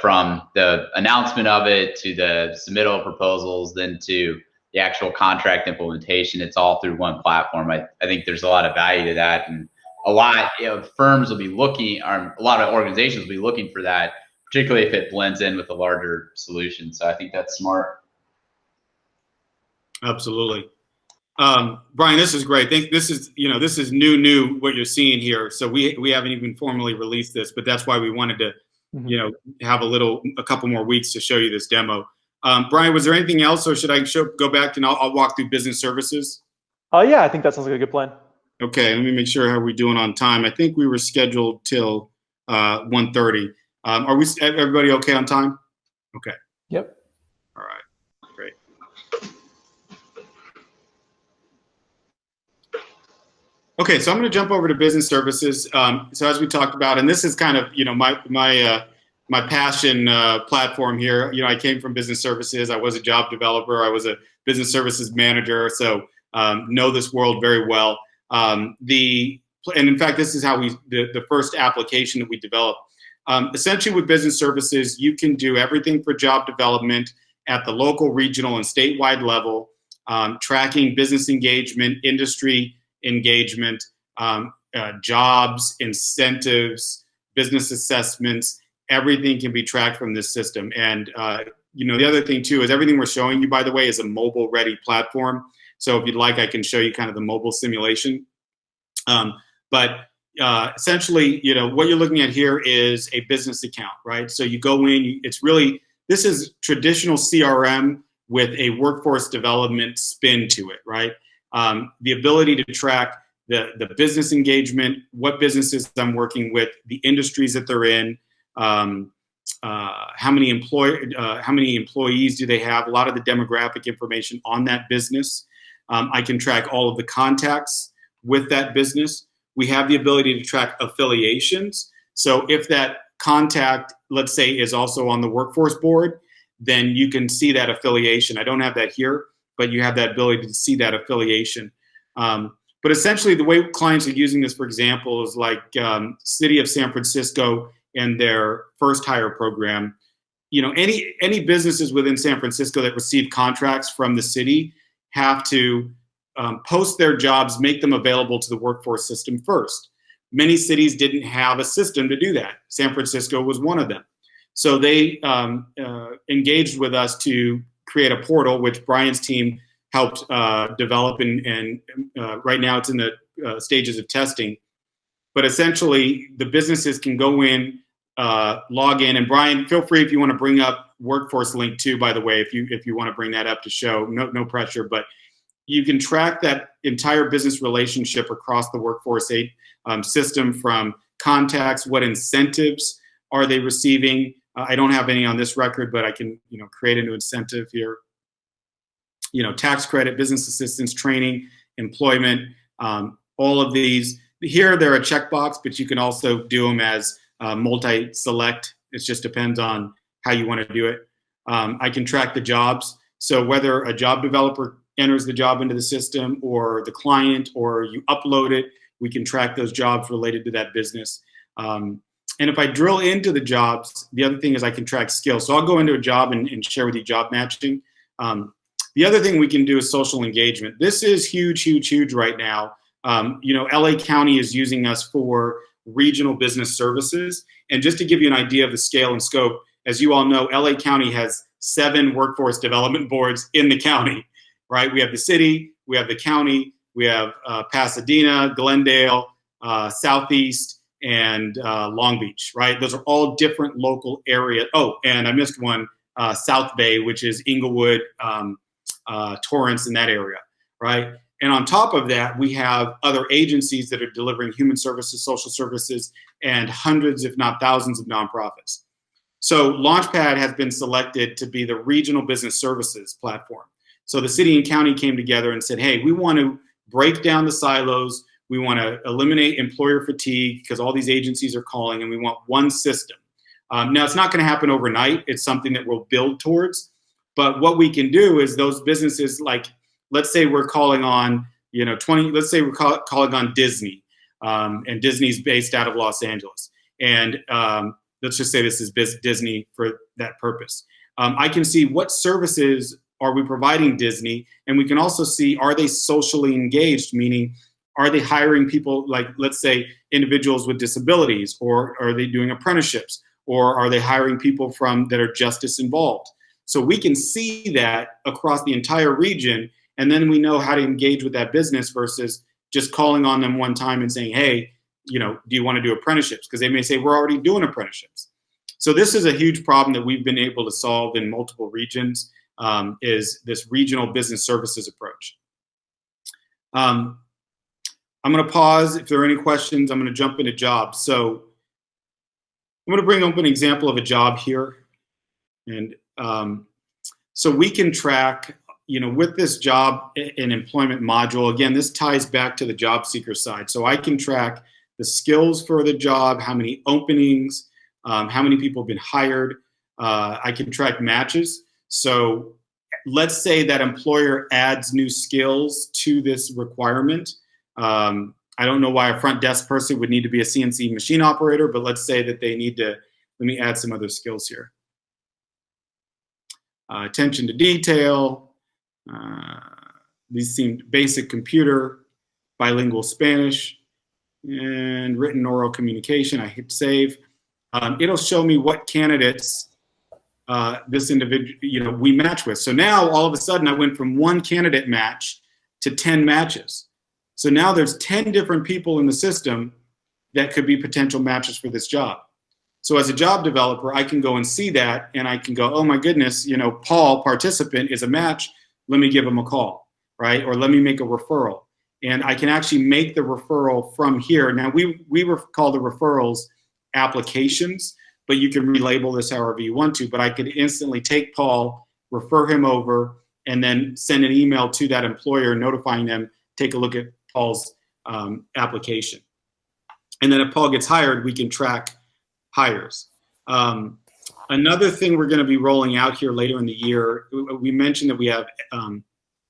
from the announcement of it to the submittal of proposals, then to the actual contract implementation, it's all through one platform. I think there's a lot of value to that. And a lot of firms will be looking, or a lot of organizations will be looking for that, particularly if it blends in with a larger solution. So I think that's smart. Absolutely. Brian, this is great. This is new what you're seeing here. So we haven't even formally released this, but that's why we wanted to, have a couple more weeks to show you this demo. Brian, was there anything else, or should I go back and I'll walk through business services? Yeah, I think that sounds like a good plan. Okay, let me make sure how we're doing on time. I think we were scheduled till 1:30. Are we everybody okay on time? Okay. Yep. All right. Great. Okay, so I'm going to jump over to business services. So as we talked about, and this is kind of my passion platform here. I came from business services. I was a job developer. I was a business services manager. So know this world very well. And in fact, this is how the first application that we developed. Essentially, with business services, you can do everything for job development at the local, regional, and statewide level, tracking business engagement, industry engagement, jobs, incentives, business assessments. Everything can be tracked from this system. And the other thing too is everything we're showing you, by the way, is a mobile-ready platform. So if you'd like, I can show you kind of the mobile simulation. But essentially, what you're looking at here is a business account, right? So you go in, this is traditional CRM with a workforce development spin to it, right? The ability to track the business engagement, what businesses I'm working with, the industries that they're in, how many employees do they have, a lot of the demographic information on that business. I can track all of the contacts with that business. We have the ability to track affiliations. So if that contact, let's say, is also on the workforce board, then you can see that affiliation. I don't have that here, but you have that ability to see that affiliation. But essentially, the way clients are using this, for example, is like City of San Francisco and their first hire program. Any businesses within San Francisco that receive contracts from the city have to post their jobs, make them available to the workforce system first. Many cities didn't have a system to do that. San Francisco was one of them. So they engaged with us to create a portal, which Brian's team helped develop, and right now it's in the stages of testing. But essentially, the businesses can go in, log in, and Brian, feel free if you want to bring up Workforce Link too, by the way, if you want to bring that up to show, no pressure, but you can track that entire business relationship across the Workforce 8 system, from contacts, what incentives are they receiving. I don't have any on this record, but I can create a new incentive here. Tax credit, business assistance, training, employment, all of these. Here they're a checkbox, but you can also do them as multi-select. It just depends on how you want to do it. I can track the jobs. So whether a job developer enters the job into the system, or the client, or you upload it, we can track those jobs related to that business. And if I drill into the jobs, the other thing is I can track skills. So I'll go into a job and share with you job matching. The other thing we can do is social engagement. This is huge, huge, huge right now. LA County is using us for regional business services. And just to give you an idea of the scale and scope, as you all know, LA County has 7 workforce development boards in the county, right? We have the city, we have the county, we have Pasadena, Glendale, Southeast, and Long Beach, right? Those are all different local areas. Oh, and I missed one, South Bay, which is Inglewood, Torrance, in that area, right? And on top of that, we have other agencies that are delivering human services, social services, and hundreds, if not thousands, of nonprofits. So Launchpad has been selected to be the regional business services platform. So the city and county came together and said, hey, we want to break down the silos. We want to eliminate employer fatigue because all these agencies are calling, and we want one system. Now, it's not going to happen overnight. It's something that we'll build towards. But what we can do is those businesses, like, let's say we're calling on, let's say we're calling on Disney, and Disney's based out of Los Angeles. And let's just say this is Disney for that purpose. I can see what services are we providing Disney, and we can also see, are they socially engaged, meaning are they hiring people, like, let's say, individuals with disabilities, or are they doing apprenticeships, or are they hiring people that are justice involved? So we can see that across the entire region, and then we know how to engage with that business versus just calling on them one time and saying, hey, do you want to do apprenticeships? Because they may say, we're already doing apprenticeships. So this is a huge problem that we've been able to solve in multiple regions, is this regional business services approach. I'm going to pause. If there are any questions, I'm going to jump into jobs. So I'm going to bring up an example of a job here. And so we can track, with this job and employment module, again, this ties back to the job seeker side. So I can track the skills for the job, how many openings, how many people have been hired. I can track matches. So let's say that employer adds new skills to this requirement. I don't know why a front desk person would need to be a CNC machine operator, but let's say that they need to, let me add some other skills here. Attention to detail. These seem basic computer, bilingual Spanish, and written oral communication. I hit save. It'll show me what candidates this individual, we match with. So now all of a sudden I went from one candidate match to 10 matches. So now there's 10 different people in the system that could be potential matches for this job. So as a job developer, I can go and see that, and I can go, oh my goodness, Paul, participant, is a match. Let me give him a call, right? Or let me make a referral. And I can actually make the referral from here. Now we call the referrals applications, but you can relabel this however you want to. But I could instantly take Paul, refer him over, and then send an email to that employer notifying them, take a look at Paul's application. And then if Paul gets hired, we can track hires. Another thing we're going to be rolling out here later in the year, we mentioned that we have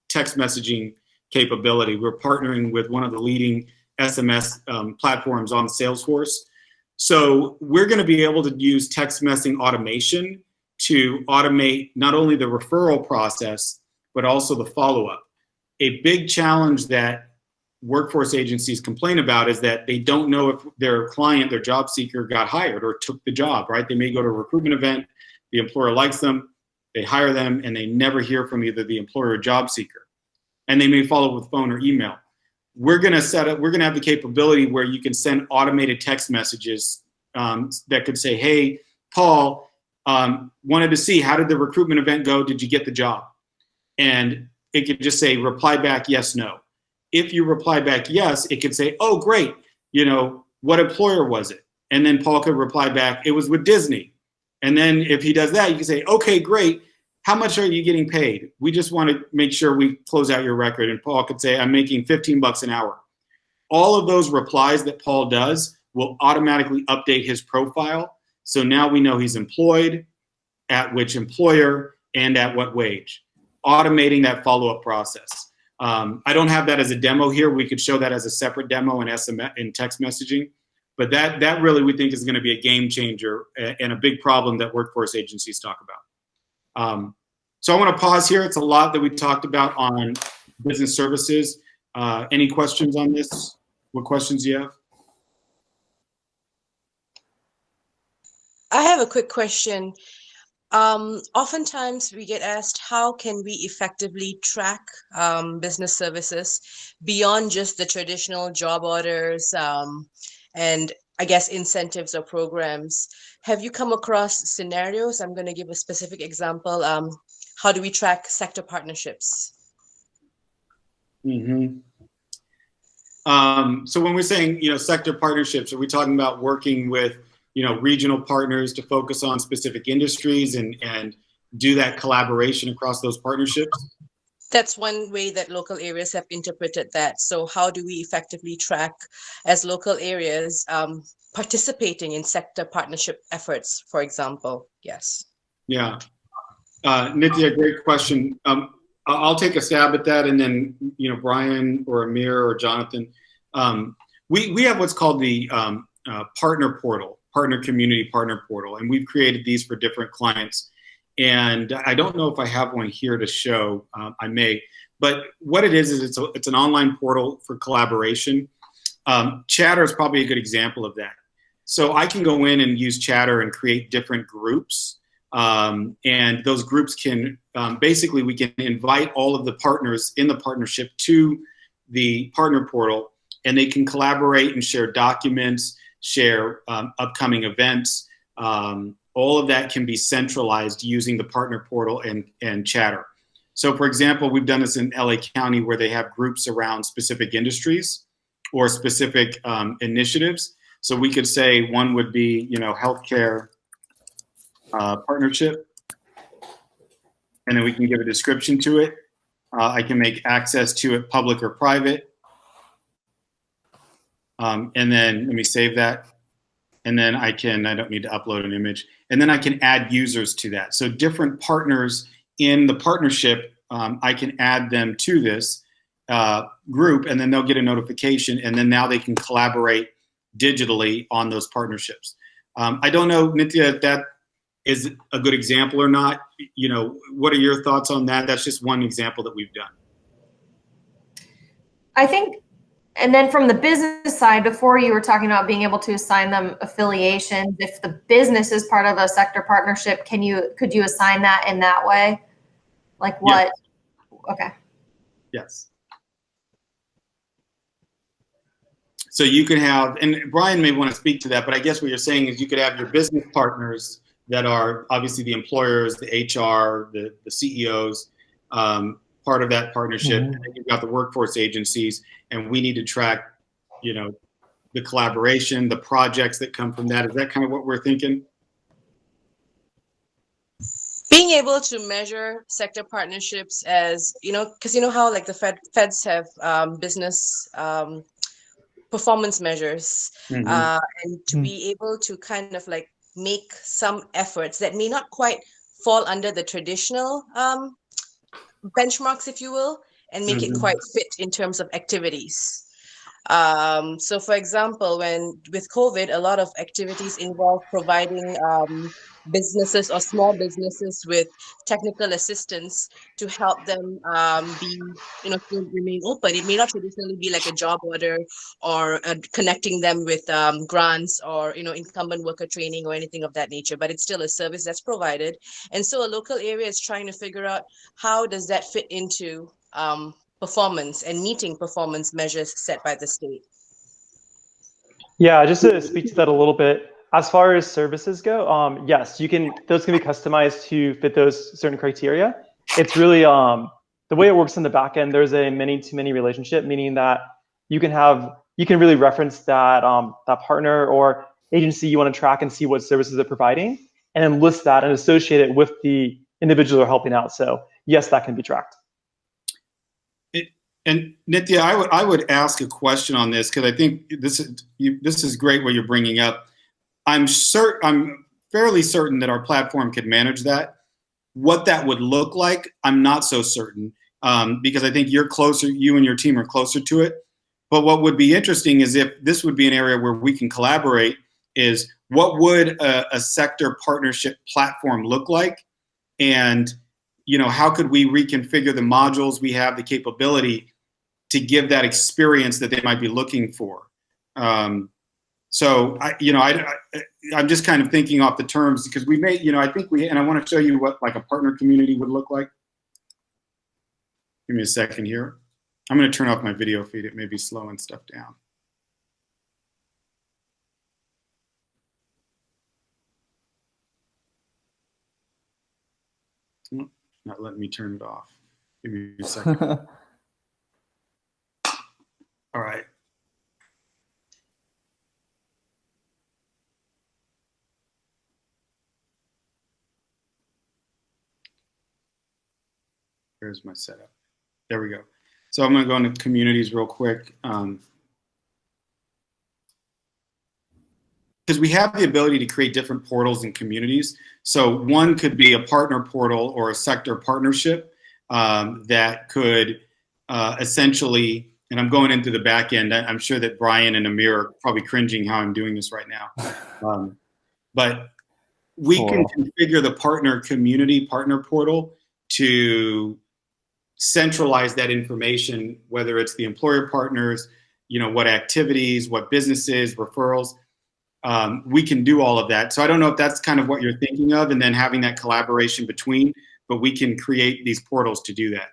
text messaging capability. We're partnering with one of the leading SMS platforms on Salesforce. So we're going to be able to use text messaging automation to automate not only the referral process, but also the follow-up. A big challenge that workforce agencies complain about is that they don't know if their client, their job seeker, got hired or took the job, right? They may go to a recruitment event, the employer likes them, they hire them, and they never hear from either the employer or job seeker. And they may follow up with phone or email. We're going to have the capability where you can send automated text messages that could say, hey, Paul, wanted to see, how did the recruitment event go? Did you get the job? And it could just say, reply back, yes, no. If you reply back yes, it could say, oh, great, what employer was it? And then Paul could reply back, it was with Disney. And then if he does that, you can say, okay, great. How much are you getting paid? We just want to make sure we close out your record. And Paul could say, I'm making $15 an hour. All of those replies that Paul does will automatically update his profile. So now we know he's employed, at which employer, and at what wage. Automating that follow-up process. I don't have that as a demo here. We could show that as a separate demo in SMS, in text messaging. But that really, we think, is going to be a game changer and a big problem that workforce agencies talk about. So I want to pause here. It's a lot that we talked about on business services. Any questions on this? What questions do you have? I have a quick question. Oftentimes we get asked, how can we effectively track business services beyond just the traditional job orders and I guess incentives or programs? Have you come across scenarios? I'm going to give a specific example. How do we track sector partnerships? Mm-hmm. So when we're saying, sector partnerships, are we talking about working with, regional partners to focus on specific industries and do that collaboration across those partnerships? That's one way that local areas have interpreted that. So how do we effectively track as local areas participating in sector partnership efforts, for example? Yes. Yeah. Nithya, great question. I'll take a stab at that, and then Brian or Amir or Jonathan. We have what's called the partner portal, partner community partner portal, and we've created these for different clients. And I don't know if I have one here to show. I may, but what it is it's an online portal for collaboration. Chatter is probably a good example of that. So I can go in and use Chatter and create different groups. And those groups can, basically we can invite all of the partners in the partnership to the partner portal, and they can collaborate and share documents, share upcoming events. All of that can be centralized using the partner portal and Chatter. So for example, we've done this in LA County where they have groups around specific industries or specific initiatives. So we could say one would be, healthcare partnership, and then we can give a description to it. I can make access to it public or private. And then let me save that. And then I don't need to upload an image. And then I can add users to that. So different partners in the partnership, I can add them to this group, and then they'll get a notification, and then now they can collaborate digitally on those partnerships. I don't know, Nithya, if that is a good example or not. What are your thoughts on that? That's just one example that we've done. I think, and then from the business side, before you were talking about being able to assign them affiliations, if the business is part of a sector partnership, could you assign that in that way? Like what? Yeah. Okay. Yes. So you could have, and Brian may want to speak to that, but I guess what you're saying is you could have your business partners that are obviously the employers, the HR, the CEOs, part of that partnership. Mm-hmm. And then you've got the workforce agencies, and we need to track, the collaboration, the projects that come from that. Is that kind of what we're thinking? Being able to measure sector partnerships as, because how like the feds have business performance measures, Mm-hmm. and to be able to kind of like make some efforts that may not quite fall under the traditional benchmarks, if you will, and make it quite fit in terms of activities. So for example, with COVID, a lot of activities involve providing businesses or small businesses with technical assistance to help them to remain open. It may not traditionally be like a job order or connecting them with grants or incumbent worker training or anything of that nature, but it's still a service that's provided. And so a local area is trying to figure out how does that fit into performance and meeting performance measures set by the state. Yeah, just to speak to that a little bit, as far as services go, yes, those can be customized to fit those certain criteria. It's really the way it works in the back end. There's a many-to-many relationship, meaning that you can really reference that that partner or agency you want to track and see what services they're providing, and then list that and associate it with the individual they're helping out. So yes, that can be tracked. And Nithya, I would ask a question on this, because I think this is great what you're bringing up. I'm fairly certain that our platform could manage that. What that would look like, I'm not so certain, because I think you and your team are closer to it. But what would be interesting is if this would be an area where we can collaborate, is what would a sector partnership platform look like? And how could we reconfigure the modules we have, the capability to give that experience that they might be looking for? So I'm just kind of thinking off the terms, because we may, and I want to show you what like a partner community would look like. Give me a second here. I'm going to turn off my video feed. It may be slowing stuff down. Not letting me turn it off. Give me a second. All right. Here's my setup. There we go. So I'm going to go into communities real quick. because we have the ability to create different portals and communities. So one could be a partner portal or a sector partnership that could essentially, and I'm going into the back end. I'm sure that Brian and Amir are probably cringing how I'm doing this right now. But we can configure the partner community, partner portal, to centralize that information, whether it's the employer partners, what activities, what businesses, referrals. We can do all of that. So I don't know if that's kind of what you're thinking of, and then having that collaboration between, but we can create these portals to do that.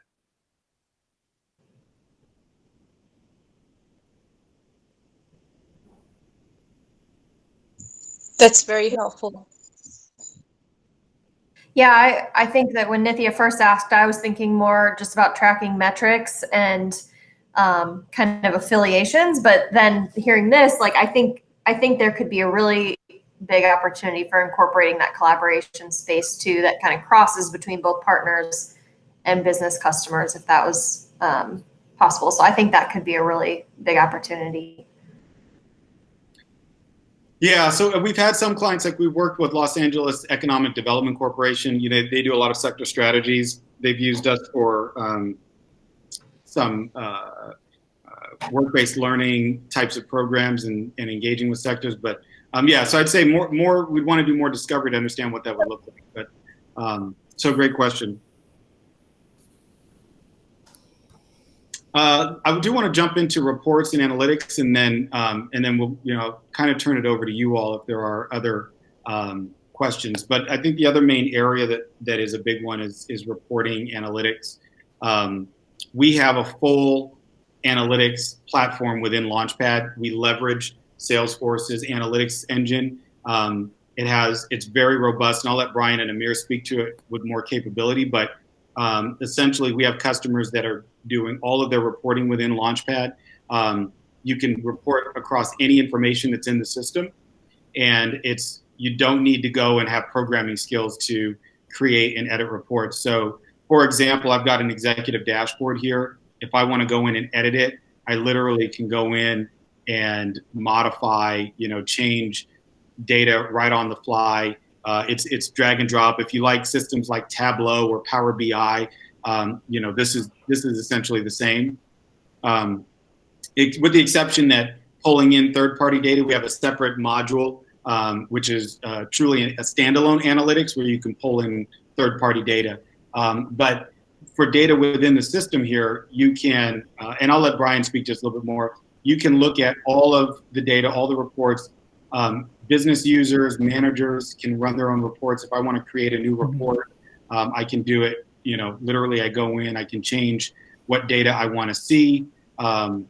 That's very helpful. Yeah, I think that when Nithya first asked, I was thinking more just about tracking metrics and kind of affiliations. But then hearing this, like I think there could be a really big opportunity for incorporating that collaboration space too, that kind of crosses between both partners and business customers, if that was possible. So I think that could be a really big opportunity. Yeah, so we've had some clients, like we've worked with Los Angeles Economic Development Corporation. They do a lot of sector strategies. They've used us for some work-based learning types of programs and engaging with sectors. But yeah, so I'd say more we'd want to do more discovery to understand what that would look like. But so great question. I do want to jump into reports and analytics, and then we'll kind of turn it over to you all if there are other questions. But I think the other main area that is a big one is reporting analytics. We have a full analytics platform within Launchpad. We leverage Salesforce's analytics engine. It's very robust, and I'll let Brian and Amir speak to it with more capability. But essentially, we have customers that are doing all of their reporting within Launchpad. You can report across any information that's in the system, and you don't need to go and have programming skills to create and edit reports. So, for example, I've got an executive dashboard here. If I want to go in and edit it, I literally can go in and modify, change data right on the fly. It's drag and drop. If you like systems like Tableau or Power BI, this is essentially the same. With the exception that pulling in third-party data, we have a separate module, which is truly a standalone analytics where you can pull in third-party data. But for data within the system here, you can, and I'll let Brian speak just a little bit more, you can look at all of the data, all the reports. Business users, managers can run their own reports. If I want to create a new report, I can do it. Literally I go in, I can change what data I want to see, how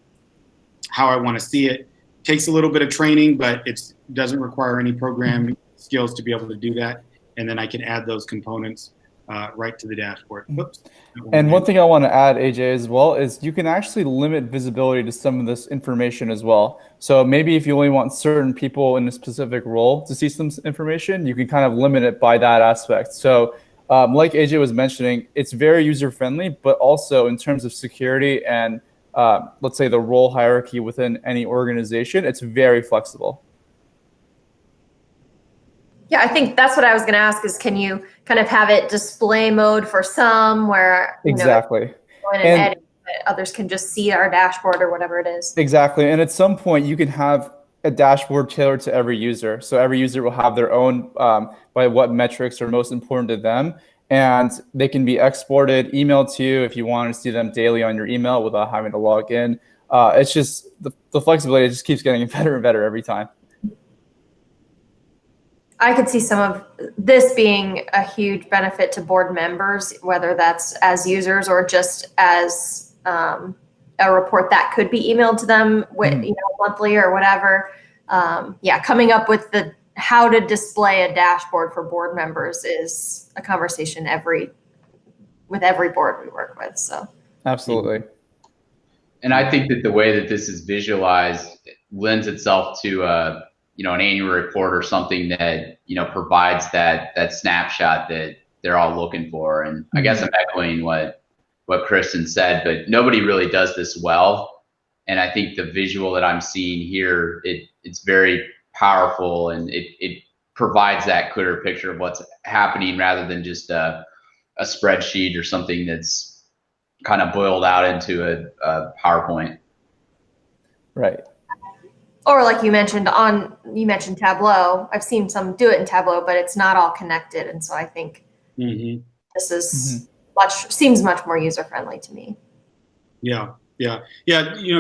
I want to see it. Takes a little bit of training, but it doesn't require any programming skills to be able to do that. And then I can add those components right to the dashboard. Oops. And one thing I want to add, AJ, as well, is you can actually limit visibility to some of this information as well. So maybe if you only want certain people in a specific role to see some information, you can kind of limit it by that aspect. So like AJ was mentioning, it's very user-friendly, but also in terms of security and let's say the role hierarchy within any organization, it's very flexible. Yeah, I think that's what I was going to ask is, can you kind of have it display mode for some where, exactly. Go in and edit, but others can just see our dashboard or whatever it is. Exactly. And at some point you can have a dashboard tailored to every user. So every user will have their own by what metrics are most important to them. And they can be exported, emailed to you if you want to see them daily on your email without having to log in. It's just the flexibility just keeps getting better and better every time. I could see some of this being a huge benefit to board members, whether that's as users or just as a report that could be emailed to them monthly or whatever. Coming up with how to display a dashboard for board members is a conversation with every board we work with. So absolutely. And I think that the way that this is visualized lends itself to an annual report or something that provides that snapshot that they're all looking for. And I guess I'm echoing what Kristen said, but nobody really does this well. And I think the visual that I'm seeing here, it's very powerful, and it provides that clearer picture of what's happening rather than just a spreadsheet or something that's kind of boiled out into a PowerPoint. Right. Or like you mentioned Tableau. I've seen some do it in Tableau, but it's not all connected. And so I think this is seems much more user-friendly to me. Yeah.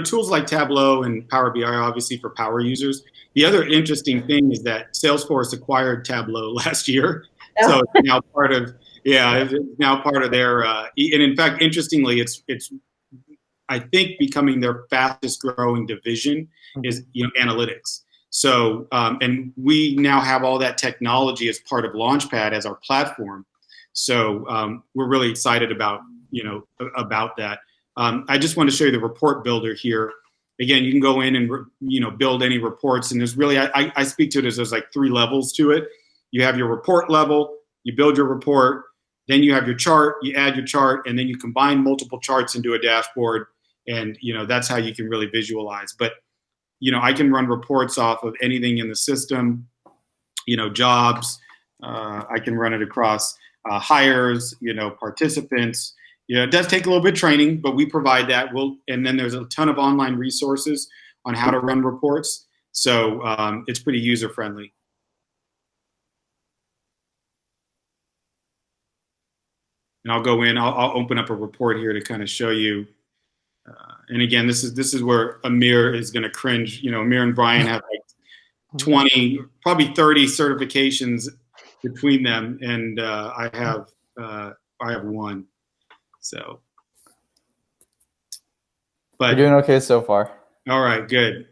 Tools like Tableau and Power BI are obviously for power users. The other interesting thing is that Salesforce acquired Tableau last year, so it's now part of their. And in fact, interestingly, it's I think becoming their fastest growing division is analytics. So and we now have all that technology as part of Launchpad as our platform. So we're really excited about that. I just want to show you the report builder here. Again, you can go in and build any reports, and there's really I speak to it as there's like 3 levels to it. You have your report level, you build your report, then you have your chart, you add your chart, and then you combine multiple charts into a dashboard, and that's how you can really visualize. But I can run reports off of anything in the system, jobs. I can run it across hires, participants. It does take a little bit of training, but we provide that. And then there's a ton of online resources on how to run reports. So it's pretty user friendly. And I'll go in, I'll open up a report here to kind of show you. And again, this is where Amir is going to cringe. Amir and Brian have like 20, probably 30 certifications between them, and I have 1. So, but you're doing okay so far. All right, good.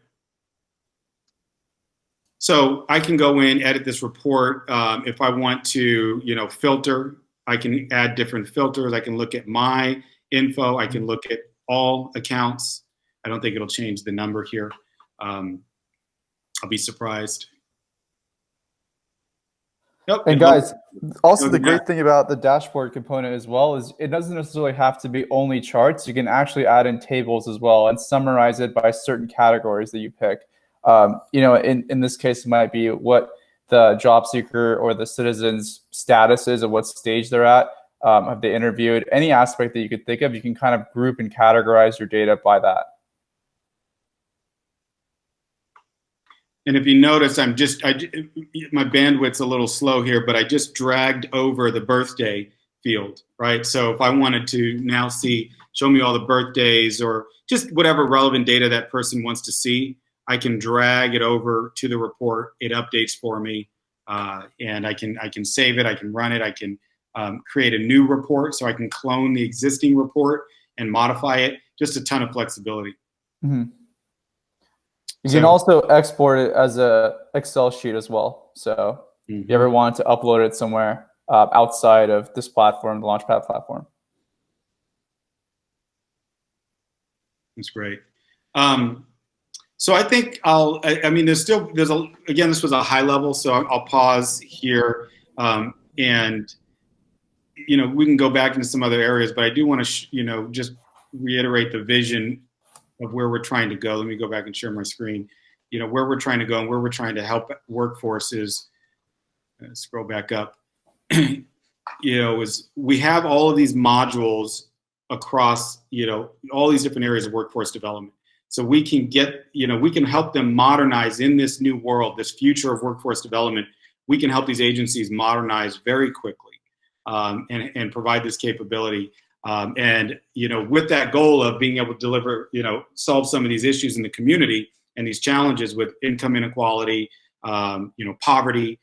So I can go in, edit this report. If I want to, filter, I can add different filters. I can look at my info. I can look at all accounts. I don't think it'll change the number here. I'll be surprised. Nope, and guys, also the great thing about the dashboard component as well is it doesn't necessarily have to be only charts. You can actually add in tables as well and summarize it by certain categories that you pick. In this case, it might be what the job seeker or the citizen's status is, at what stage they're at. Have they interviewed? Any aspect that you could think of, you can kind of group and categorize your data by that. And if you notice, my bandwidth's a little slow here, but I just dragged over the birthday field, right? So if I wanted to now show me all the birthdays or just whatever relevant data that person wants to see, I can drag it over to the report. It updates for me, and I can save it. I can run it. I can create a new report, so I can clone the existing report and modify it. Just a ton of flexibility. Mm-hmm. You can also export it as a Excel sheet as well. So if you ever wanted to upload it somewhere outside of this platform, the Launchpad platform. That's great. So I think again, this was a high level, so I'll pause here. And we can go back into some other areas, but I do want to, just reiterate the vision of where we're trying to go. Let me go back and share my screen. Where we're trying to go and where we're trying to help workforces. Scroll back up. Is we have all of these modules across, all these different areas of workforce development. So we can we can help them modernize in this new world, this future of workforce development. We can help these agencies modernize very quickly and provide this capability. And with that goal of being able to deliver, solve some of these issues in the community and these challenges with income inequality, poverty,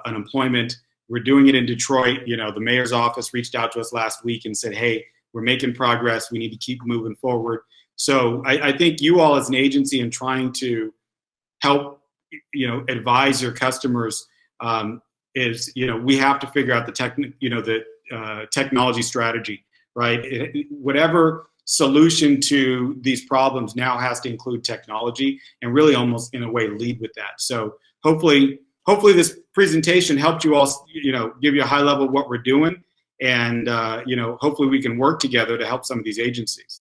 unemployment. We're doing it in Detroit. The mayor's office reached out to us last week and said, hey, we're making progress. We need to keep moving forward. So I think you all as an agency in trying to help, advise your customers is, we have to figure out the technology strategy. Right? Whatever solution to these problems now has to include technology and really almost in a way lead with that. So hopefully this presentation helped you all, give you a high level of what we're doing. And, hopefully we can work together to help some of these agencies.